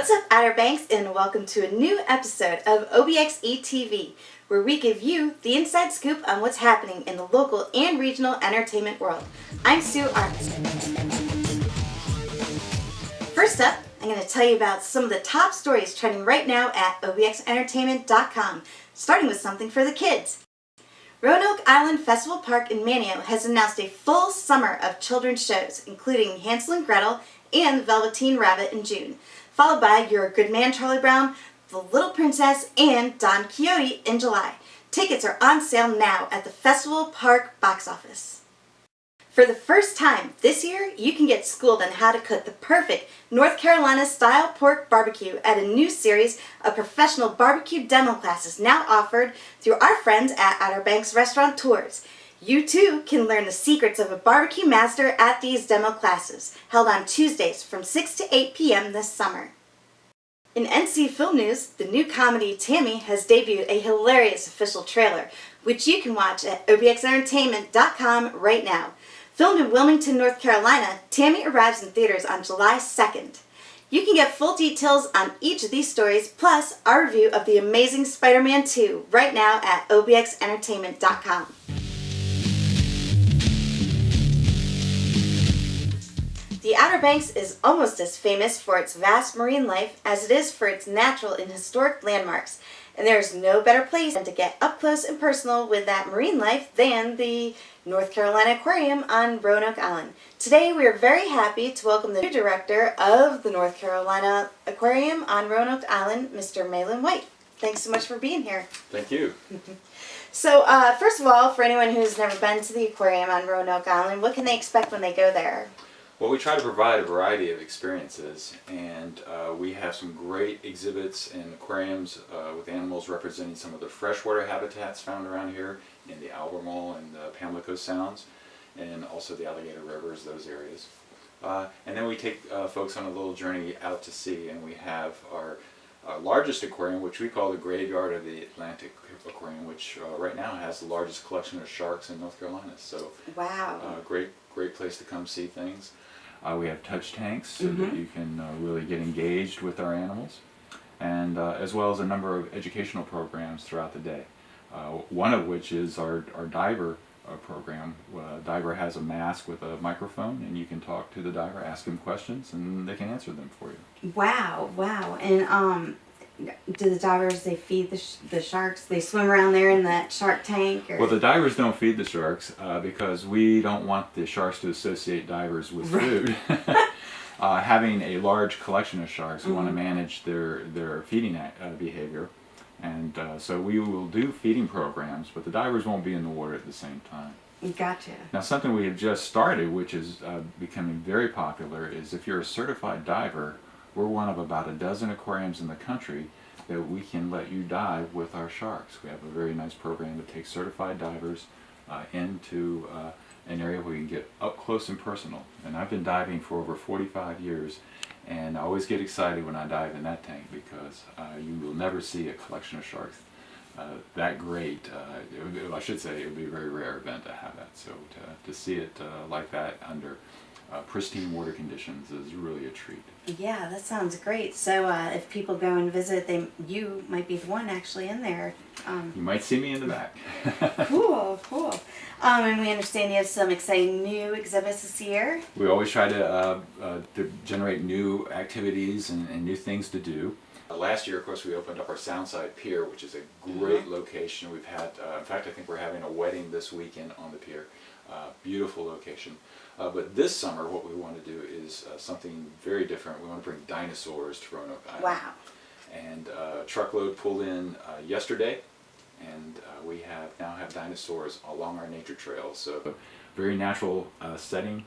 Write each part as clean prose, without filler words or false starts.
What's up, Outer Banks, and welcome to a new episode of OBXE TV, where we give you the inside scoop on what's happening in the local and regional entertainment world. I'm Sue Artz. First up, I'm going to tell you about some of the top stories trending right now at OBXEntertainment.com, starting with something for the kids. Roanoke Island Festival Park in Manio has announced a full summer of children's shows, including Hansel and Gretel and the Velveteen Rabbit in June, followed by Your Good Man Charlie Brown, The Little Princess, and Don Quixote in July. Tickets are on sale now at the Festival Park box office. For the first time this year, you can get schooled on how to cook the perfect North Carolina style pork barbecue at a new series of professional barbecue demo classes now offered through our friends at Outer Banks Restaurant Tours. You too can learn the secrets of a barbecue master at these demo classes, held on Tuesdays from 6 to 8 p.m. this summer. In NC Film News, the new comedy Tammy has debuted a hilarious official trailer, which you can watch at OBXEntertainment.com right now. Filmed in Wilmington, North Carolina, Tammy arrives in theaters on July 2nd. You can get full details on each of these stories, plus our review of The Amazing Spider-Man 2 right now at OBXEntertainment.com. The Outer Banks is almost as famous for its vast marine life as it is for its natural and historic landmarks, and there is no better place than to get up close and personal with that marine life than the North Carolina Aquarium on Roanoke Island. Today we are very happy to welcome the new director of the North Carolina Aquarium on Roanoke Island, Mr. Maylon White. Thanks so much for being here. Thank you. So first of all, for anyone who's never been to the aquarium on Roanoke Island, what can they expect when they go there? Well, we try to provide a variety of experiences, and we have some great exhibits and aquariums with animals representing some of the freshwater habitats found around here in the Albemarle and the Pamlico Sounds, and also the Alligator Rivers, those areas. And then we take folks on a little journey out to sea, and we have our largest aquarium, which we call the Graveyard of the Atlantic Aquarium, which right now has the largest collection of sharks in North Carolina. So, wow, great place to come see things. We have touch tanks so that you can really get engaged with our animals, and as well as a number of educational programs throughout the day. One of which is our diver program. Diver has a mask with a microphone, and you can talk to the diver, ask him questions, and they can answer them for you. Wow, wow. And do the divers, they feed the sharks? They swim around there in that shark tank? Or? Well, the divers don't feed the sharks because we don't want the sharks to associate divers with food. Having a large collection of sharks, we want to manage their feeding behavior. And so we will do feeding programs, but the divers won't be in the water at the same time. Gotcha. Now, something we have just started, which is becoming very popular, is if you're a certified diver, we're one of about a dozen aquariums in the country that we can let you dive with our sharks. We have a very nice program that takes certified divers into an area where you can get up close and personal. And I've been diving for over 45 years, and I always get excited when I dive in that tank because you will never see a collection of sharks that great. I should say it would be a very rare event to have that. So to see it like that under pristine water conditions is really a treat. Yeah, that sounds great. So if people go and visit, you might be the one actually in there. You might see me in the back. Cool, cool. And we understand you have some exciting new exhibits this year. We always try to generate new activities and new things to do. Last year, of course, we opened up our Soundside Pier, which is a great location. We've had, in fact, I think we're having a wedding this weekend on the pier. Beautiful location. But this summer, what we want to do is something very different. We want to bring dinosaurs to Roanoke Island. Wow. And a truckload pulled in yesterday, and we now have dinosaurs along our nature trails. So, very natural setting.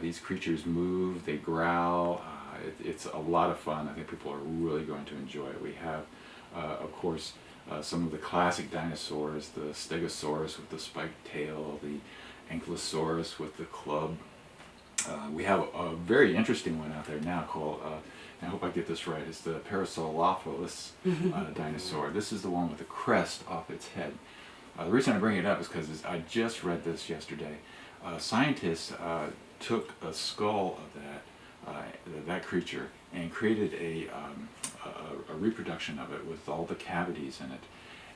These creatures move, they growl. It's a lot of fun. I think people are really going to enjoy it. We have, of course, some of the classic dinosaurs, the Stegosaurus with the spiked tail, the Ankylosaurus with the club. We have a very interesting one out there now called, I hope I get this right, it's the Parasaurolophus dinosaur. This is the one with the crest off its head. The reason I bring it up is because I just read this yesterday. Scientists took a skull of that that creature and created a reproduction of it with all the cavities in it.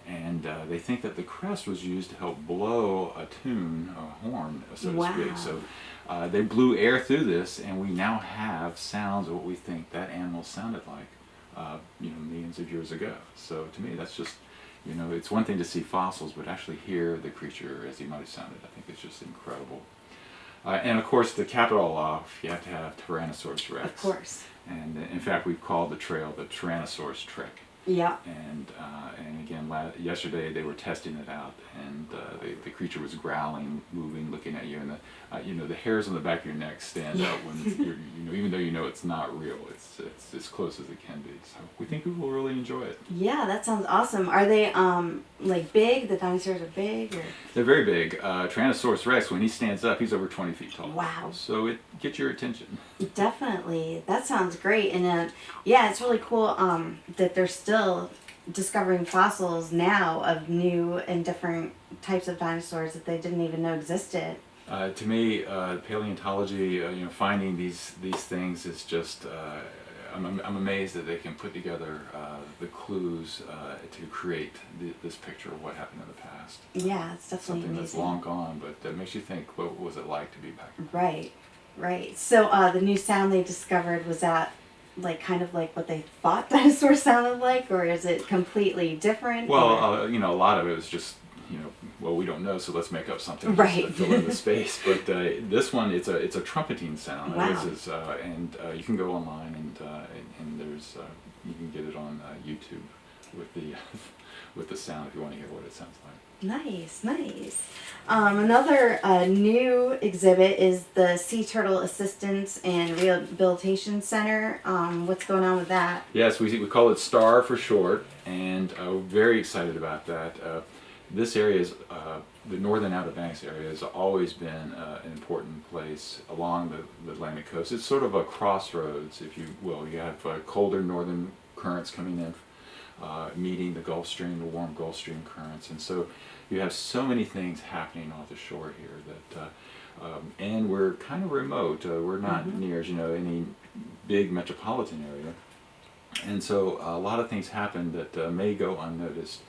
And they think that the crest was used to help blow a tune, a horn, so to speak. So they blew air through this, and we now have sounds of what we think that animal sounded like, millions of years ago. So to me, that's just, it's one thing to see fossils, but actually hear the creature as he might have sounded, I think it's just incredible. And of course, the capital, you have to have Tyrannosaurus Rex. Of course. And in fact, we've called the trail the Tyrannosaurus Trek. Yeah. And again, yesterday they were testing it out, and the creature was growling, moving, looking at you, and the hairs on the back of your neck stand up when even though it's not real, it's as close as it can be. So we think people will really enjoy it. Yeah, that sounds awesome. Are they like big? The dinosaurs are big, or? They're very big. Tyrannosaurus Rex, when he stands up, he's over 20 feet tall. Wow. So it gets your attention. Definitely. That sounds great. And yeah, it's really cool that they're still discovering fossils now of new and different types of dinosaurs that they didn't even know existed. To me, paleontology, finding these things is just, I'm amazed that they can put together the clues to create this picture of what happened in the past. Yeah, it's definitely something amazing. That's long gone, but that makes you think, what was it like to be back then? Right. So the new sound they discovered, was that kind of like what they thought dinosaurs sounded like, or is it completely different? Well, a lot of it was just, we don't know, so let's make up something right. to fill in the space. But this one, it's a trumpeting sound. Wow. And you can go online and there's you can get it on YouTube with the sound if you want to hear what it sounds like. Nice. Another new exhibit is the Sea Turtle Assistance and Rehabilitation Center. What's going on with that? Yes, we call it STAR for short, and we're very excited about that. This area is, the northern Outer Banks area has always been an important place along the Atlantic coast. It's sort of a crossroads, if you will. You have colder northern currents coming in, meeting the Gulf Stream, the warm Gulf Stream currents, and so you have so many things happening off the shore here that, and we're kind of remote. We're not near, any big metropolitan area, and so a lot of things happen that may go unnoticed.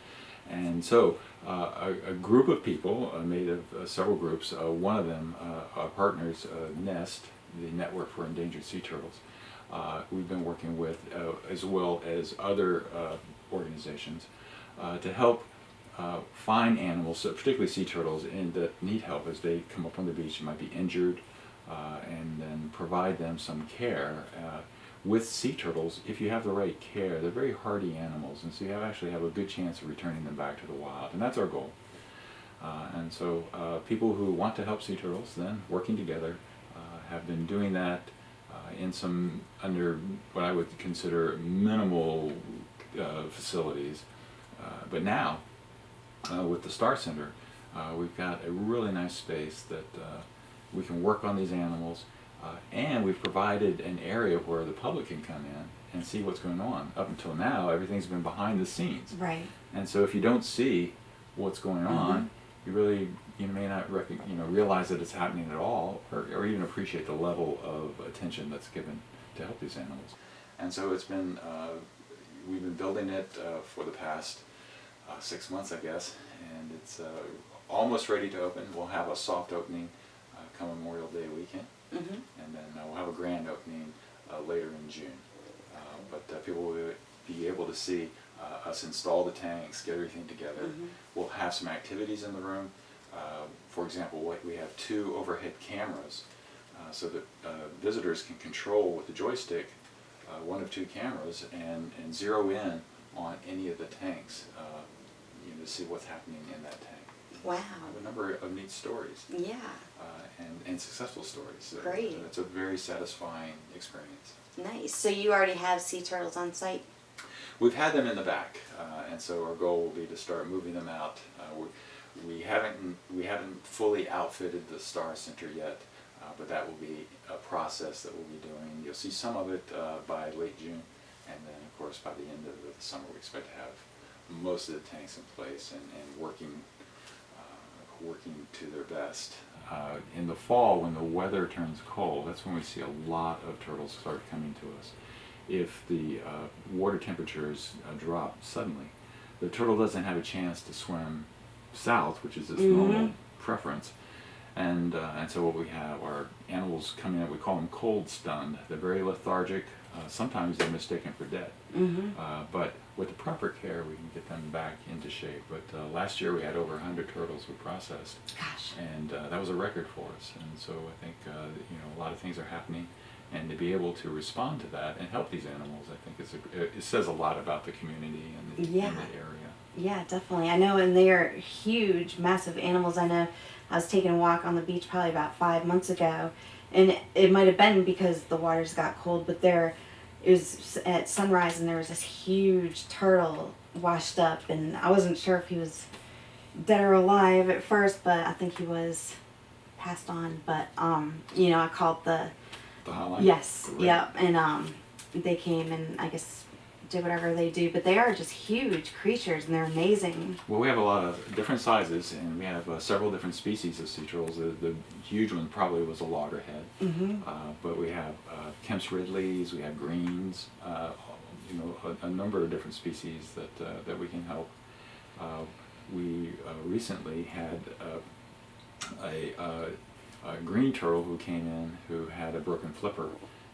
And so a group of people made of several groups, one of them, our partners, NEST, the Network for Endangered Sea Turtles, we've been working with, as well as other organizations, to help find animals, particularly sea turtles, that need help as they come up on the beach and might be injured, and then provide them some care. With sea turtles, if you have the right care, they're very hardy animals, and so you actually have a good chance of returning them back to the wild, and that's our goal. And so people who want to help sea turtles, then working together, have been doing that under what I would consider minimal facilities. But now, with the Star Center, we've got a really nice space that we can work on these animals. And we've provided an area where the public can come in and see what's going on. Up until now, everything's been behind the scenes. Right. And so if you don't see what's going on, you may not realize that it's happening at all, or even appreciate the level of attention that's given to help these animals. And so it's been, we've been building it for the past 6 months, I guess, and it's almost ready to open. We'll have a soft opening come Memorial Day weekend. And then we'll have a grand opening later in June. But people will be able to see us install the tanks, get everything together. We'll have some activities in the room. For example, we have 2 overhead cameras so that visitors can control with the joystick 1 of 2 cameras and zero in on any of the tanks to see what's happening in that tank. Wow. A number of neat stories. Yeah. And successful stories. So great. It's a very satisfying experience. Nice. So you already have sea turtles on site? We've had them in the back, and so our goal will be to start moving them out. We haven't fully outfitted the Star Center yet, but that will be a process that we'll be doing. You'll see some of it by late June, and then of course by the end of the summer we expect to have most of the tanks in place and working to their best in the fall, when the weather turns cold, that's when we see a lot of turtles start coming to us. If the water temperatures drop suddenly, the turtle doesn't have a chance to swim south, which is its normal preference. And so what we have are animals coming in, we call them cold stunned. They're very lethargic. Sometimes they're mistaken for dead. But with the proper care, we can get them back into shape. But last year we had over 100 turtles we processed. Gosh. And that was a record for us. And so I think a lot of things are happening. And to be able to respond to that and help these animals, I think it says a lot about the community and the area. Yeah, definitely. I know, and they are huge, massive animals. I know I was taking a walk on the beach probably about 5 months ago, and it might have been because the waters got cold, but it was at sunrise, and there was this huge turtle washed up, and I wasn't sure if he was dead or alive at first, but I think he was passed on. But I called the hotline? Yes, Right. yeah, and they came and I guess did whatever they do, but they are just huge creatures and they're amazing. Well, we have a lot of different sizes, and we have several different species of sea turtles. The huge one probably was a loggerhead, but we have Kemp's Ridleys, we have greens, a number of different species that we can help. We recently had a green turtle who came in who had a broken flipper.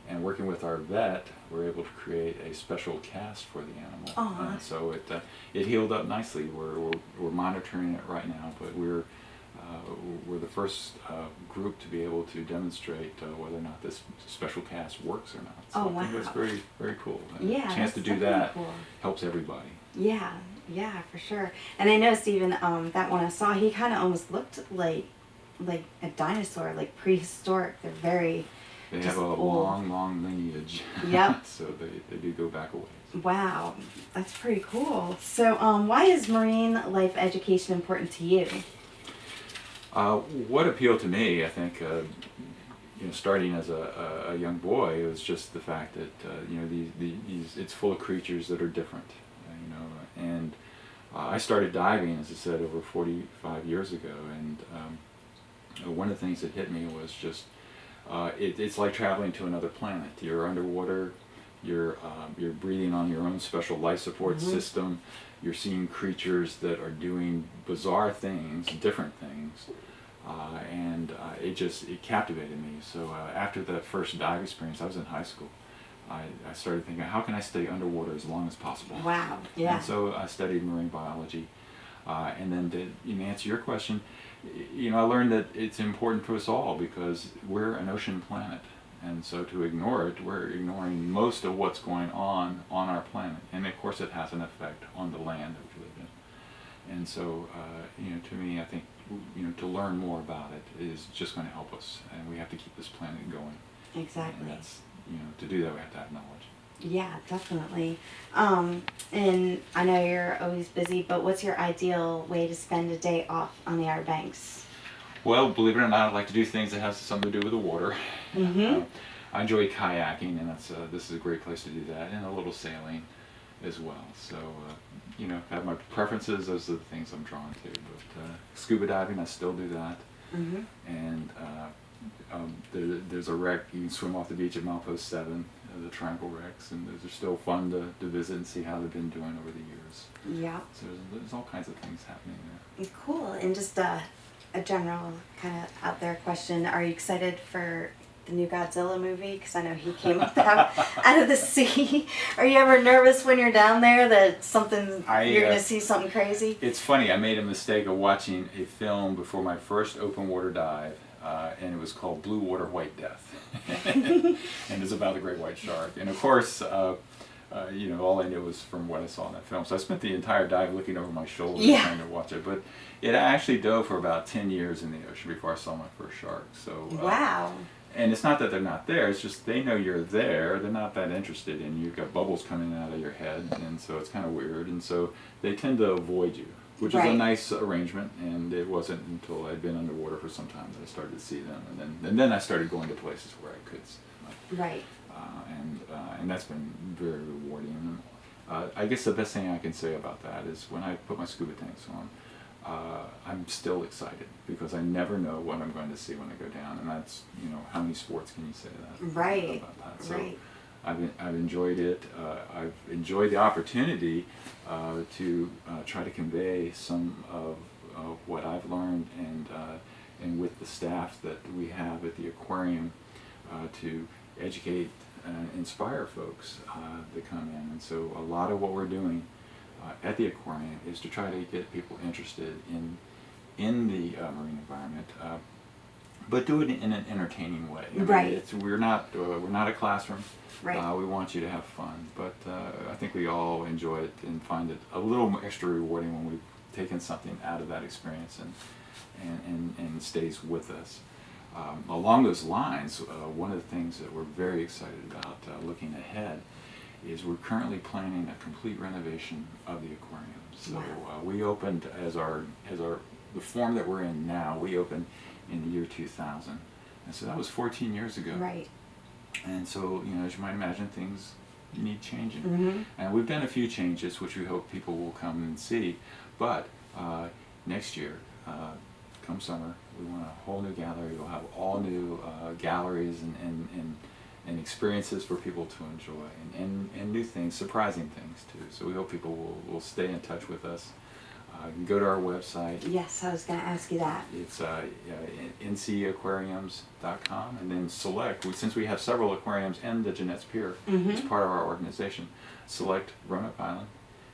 And working with our vet, we're able to create a special cast for the animal. So it healed up nicely. We're monitoring it right now, but we're the first group to be able to demonstrate whether or not this special cast works or not. So I think that's very, very cool. And Yeah, a chance to do that helps everybody. Yeah, for sure. And I know, Stephen, that one I saw, he kind of almost looked like a dinosaur, like prehistoric. They're very. They have a long lineage. Yep. So they do go back a ways. Wow, that's pretty cool. So why is marine life education important to you? What appealed to me, I think, starting as a young boy, was just the fact that these it's full of creatures that are different, and I started diving, as I said, over 45 years ago, and one of the things that hit me was just it's like traveling to another planet. You're underwater, you're breathing on your own special life support system, you're seeing creatures that are doing bizarre things, different things, and it captivated me. So after that first dive experience, I was in high school, I started thinking, how can I stay underwater as long as possible? Wow, yeah. And so I studied marine biology, and then to answer your question, I learned that it's important to us all because we're an ocean planet, and so to ignore it, we're ignoring most of what's going on our planet, and of course it has an effect on the land that we live in. And so, to me, I think, to learn more about it is just going to help us, and we have to keep this planet going. Exactly. And that's, to do that, we have to have knowledge. Yeah, definitely. And I know you're always busy, but what's your ideal way to spend a day off on the Outer Banks? Well, believe it or not, I like to do things that have something to do with the water. I enjoy kayaking, and this is a great place to do that, and a little sailing as well. So, if I have my preferences, those are the things I'm drawn to. But scuba diving, I still do that. And there's a wreck, you can swim off the beach at Milepost 7, the Triangle wrecks, and those are still fun to visit and see how they've been doing over the years. Yeah. So there's all kinds of things happening there. Cool. And just a general kind of out there question, are you excited for the new Godzilla movie? Because I know he came up out of the sea. Are you ever nervous when you're down there that you're going to see something crazy? It's funny, I made a mistake of watching a film before my first open water dive, and it was called Blue Water White Death. And it's about the great white shark. And of course, all I knew was from what I saw in that film. So I spent the entire dive looking over my shoulder trying to watch it. But it actually dove for about 10 years in the ocean before I saw my first shark. So wow. And it's not that they're not there, it's just they know you're there, they're not that interested in you. You've got bubbles coming out of your head, and so it's kind of weird. And so they tend to avoid you, which is a nice arrangement. And it wasn't until I'd been underwater for some time that I started to see them. And then I started going to places where I could see them. Right. And that's been very rewarding. I guess the best thing I can say about that is when I put my scuba tanks on, I'm still excited because I never know what I'm going to see when I go down, and that's, you know, how many sports can you say that? Right. About that? So Right. I've enjoyed it. I've enjoyed the opportunity to try to convey some of what I've learned, and with the staff that we have at the aquarium to educate and inspire folks that come in. And so a lot of what we're doing at the aquarium is to try to get people interested in the marine environment, but do it in an entertaining way. I mean, Right. we're not a classroom. Right. We want you to have fun, but I think we all enjoy it and find it a little extra rewarding when we've taken something out of that experience and stays with us. Along those lines, one of the things that we're very excited about looking ahead is we're currently planning a complete renovation of the aquarium. So Wow. we opened the form that we're in now. We opened in the year 2000, and so that was 14 years ago. Right. And so, you know, as you might imagine, things need changing. Mm-hmm. And we've done a few changes, which we hope people will come and see. But next year, come summer, we want a whole new gallery. We'll have all new galleries and experiences for people to enjoy, and new things, surprising things too. So we hope people will stay in touch with us. You can go to our website. Yes, I was going to ask you that. It's ncaquariums.com, and then select, since we have several aquariums and the Jeanette's Pier as part of our organization, select Roanoke Island,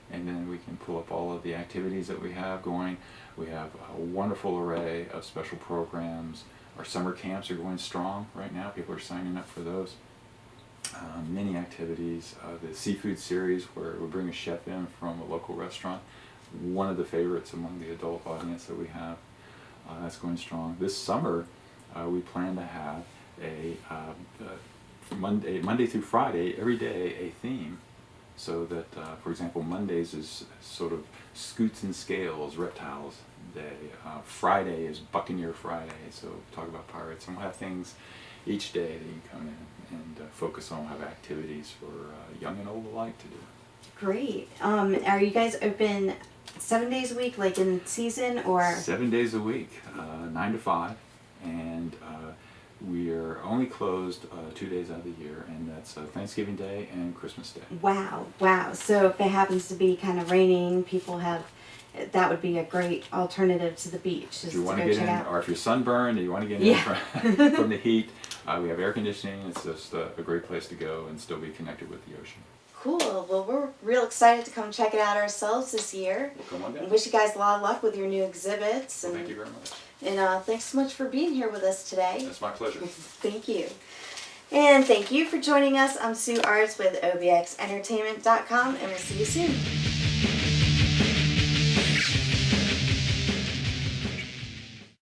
and then we can pull up all of the activities that we have going. We have a wonderful array of special programs. Our summer camps are going strong right now. People are signing up for those. Many activities. The seafood series, where we bring a chef in from a local restaurant. One of the favorites among the adult audience that we have. That's going strong. This summer, we plan to have Monday through Friday, every day, a theme. So that, for example, Mondays is sort of Scoots and Scales, Reptiles Day. Friday is Buccaneer Friday, so talk about pirates. And we'll have things each day that you can come in and focus on. We'll have activities for young and old alike to do. Great. Are you guys open 7 days a week, like in season, or? 7 days a week, 9 to 5, and we are only closed 2 days out of the year, and that's Thanksgiving Day and Christmas Day. Wow, wow. So if it happens to be kind of raining, that would be a great alternative to the beach. If you want to get in, or if you're sunburned and you want to get in from the heat, we have air conditioning. It's just a great place to go and still be connected with the ocean. Cool. Well, we're real excited to come check it out ourselves this year. Well, come on down. Wish you guys a lot of luck with your new exhibits. Well, thank you very much. And thanks so much for being here with us today. That's my pleasure. Thank you. And thank you for joining us. I'm Sue Artz with OBX Entertainment.com, and we'll see you soon.